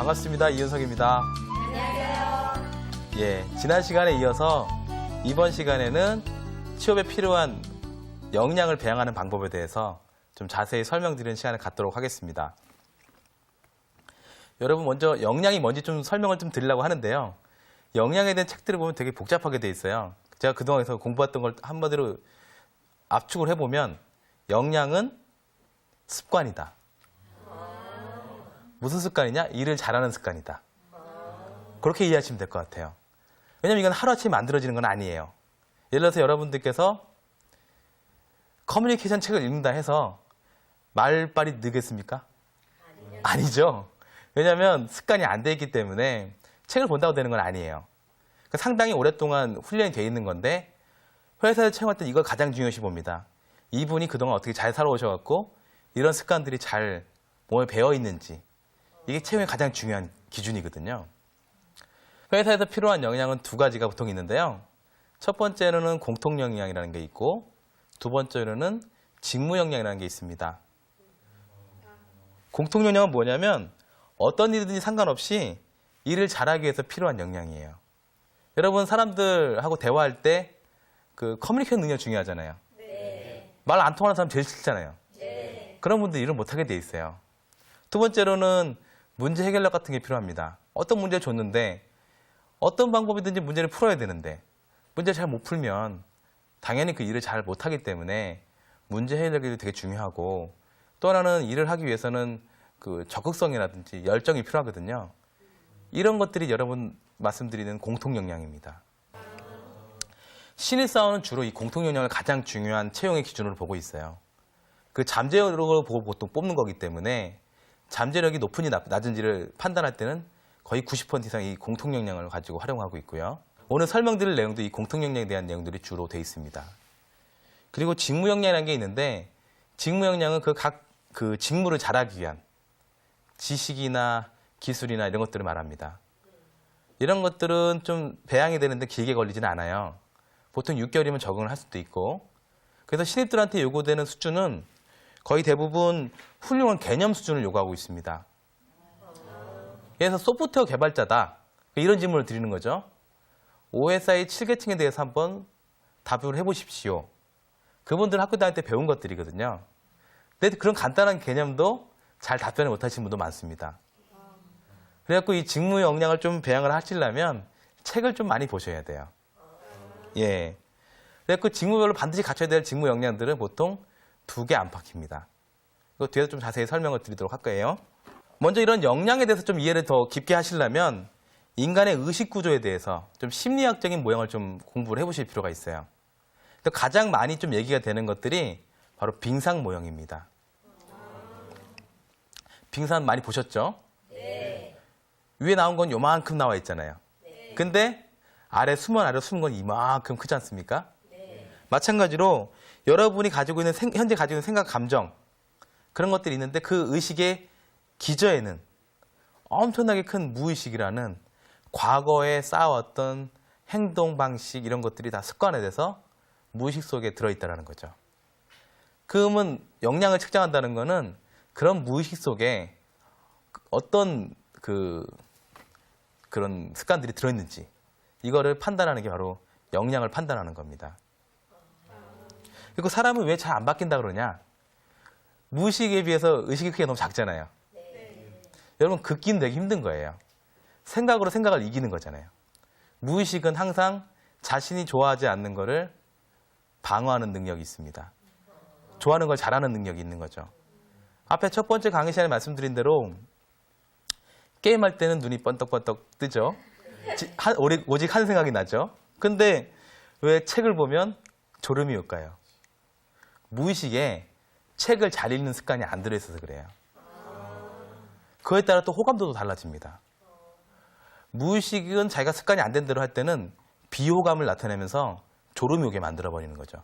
반갑습니다. 이윤석입니다. 안녕하세요. 예, 지난 시간에 이어서 이번 시간에는 취업에 필요한 역량을 배양하는 방법에 대해서 좀 자세히 설명드리는 시간을 갖도록 하겠습니다. 여러분 먼저 역량이 뭔지 좀 설명을 좀 드리려고 하는데요. 역량에 대한 책들을 보면 되게 복잡하게 돼 있어요. 제가 그동안에서 공부했던 걸 한마디로 압축을 해보면 역량은 습관이다. 무슨 습관이냐? 일을 잘하는 습관이다. 그렇게 이해하시면 될 것 같아요. 왜냐면 이건 하루아침에 만들어지는 건 아니에요. 예를 들어서 여러분들께서 커뮤니케이션 책을 읽는다 해서 말빨이 느겠습니까? 아니죠. 왜냐하면 습관이 안 돼 있기 때문에 책을 본다고 되는 건 아니에요. 그러니까 상당히 오랫동안 훈련이 돼 있는 건데 회사에 채용할 때 이걸 가장 중요시 봅니다. 이분이 그동안 어떻게 잘 살아오셔갖고 이런 습관들이 잘 몸에 배어 있는지 이게 채용의 가장 중요한 기준이거든요. 회사에서 필요한 역량은 두 가지가 보통 있는데요. 첫 번째로는 공통 역량이라는 게 있고 두 번째로는 직무 역량이라는 게 있습니다. 공통 역량은 뭐냐면 어떤 일이든지 상관없이 일을 잘하기 위해서 필요한 역량이에요. 여러분 사람들하고 대화할 때 그 커뮤니케이션 능력 중요하잖아요. 네. 말 안 통하는 사람 제일 싫잖아요. 네. 그런 분들 일을 못하게 돼 있어요. 두 번째로는 문제 해결력 같은 게 필요합니다. 어떤 문제를 줬는데 어떤 방법이든지 문제를 풀어야 되는데 문제를 잘 못 풀면 당연히 그 일을 잘 못하기 때문에 문제 해결력이 되게 중요하고 또 하나는 일을 하기 위해서는 그 적극성이라든지 열정이 필요하거든요. 이런 것들이 여러분 말씀드리는 공통 역량입니다. 신입사원은 주로 이 공통 역량을 가장 중요한 채용의 기준으로 보고 있어요. 그 잠재력을 보고 보통 뽑는 거기 때문에 잠재력이 높은지 낮은지를 판단할 때는 거의 90% 이상 이 공통 역량을 가지고 활용하고 있고요. 오늘 설명드릴 내용도 이 공통 역량에 대한 내용들이 주로 되어 있습니다. 그리고 직무 역량이라는 게 있는데 직무 역량은 그 직무를 잘하기 위한 지식이나 기술이나 이런 것들을 말합니다. 이런 것들은 좀 배양이 되는데 길게 걸리지는 않아요. 보통 6개월이면 적응을 할 수도 있고 그래서 신입들한테 요구되는 수준은 거의 대부분 훌륭한 개념 수준을 요구하고 있습니다. 그래서 소프트웨어 개발자다. 이런 질문을 드리는 거죠. OSI 7계층에 대해서 한번 답을 해보십시오. 그분들은 학교 다닐 때 배운 것들이거든요. 근데 그런 간단한 개념도 잘 답변을 못하시는 분도 많습니다. 그래갖고 이 직무 역량을 좀 배양을 하시려면 책을 좀 많이 보셔야 돼요. 예. 그래갖고 직무별로 반드시 갖춰야 될 직무 역량들은 보통 2개 안팎입니다. 이거 뒤에서 좀 자세히 설명을 드리도록 할 거예요. 먼저 이런 역량에 대해서 좀 이해를 더 깊게 하시려면 인간의 의식 구조에 대해서 좀 심리학적인 모형을 좀 공부를 해보실 필요가 있어요. 가장 많이 좀 얘기가 되는 것들이 바로 빙상 모형입니다. 빙상 많이 보셨죠? 네. 위에 나온 건 요만큼 나와 있잖아요. 네. 근데 아래 숨은 건 이만큼 크지 않습니까? 네. 마찬가지로 여러분이 가지고 있는 현재 가지고 있는 생각, 감정 그런 것들이 있는데 그 의식의 기저에는 엄청나게 큰 무의식이라는 과거에 쌓아왔던 행동 방식 이런 것들이 다 습관화돼서 무의식 속에 들어있다는 거죠. 그러면 역량을 측정한다는 거는 그런 무의식 속에 어떤 그런 습관들이 들어있는지 이거를 판단하는 게 바로 역량을 판단하는 겁니다. 그리고 사람은 왜 잘 안 바뀐다 그러냐? 무의식에 비해서 의식의 크기가 너무 작잖아요. 네. 여러분 긋기는 되게 힘든 거예요. 생각으로 생각을 이기는 거잖아요. 무의식은 항상 자신이 좋아하지 않는 거를 방어하는 능력이 있습니다. 좋아하는 걸 잘하는 능력이 있는 거죠. 앞에 첫 번째 강의 시간에 말씀드린 대로 게임할 때는 눈이 번떡번떡 뜨죠. 오직 한 생각이 나죠. 근데 왜 책을 보면 졸음이 올까요? 무의식에 책을 잘 읽는 습관이 안 들어있어서 그래요. 그에 따라 또 호감도도 달라집니다. 무의식은 자기가 습관이 안 된 대로 할 때는 비호감을 나타내면서 졸음이 오게 만들어버리는 거죠.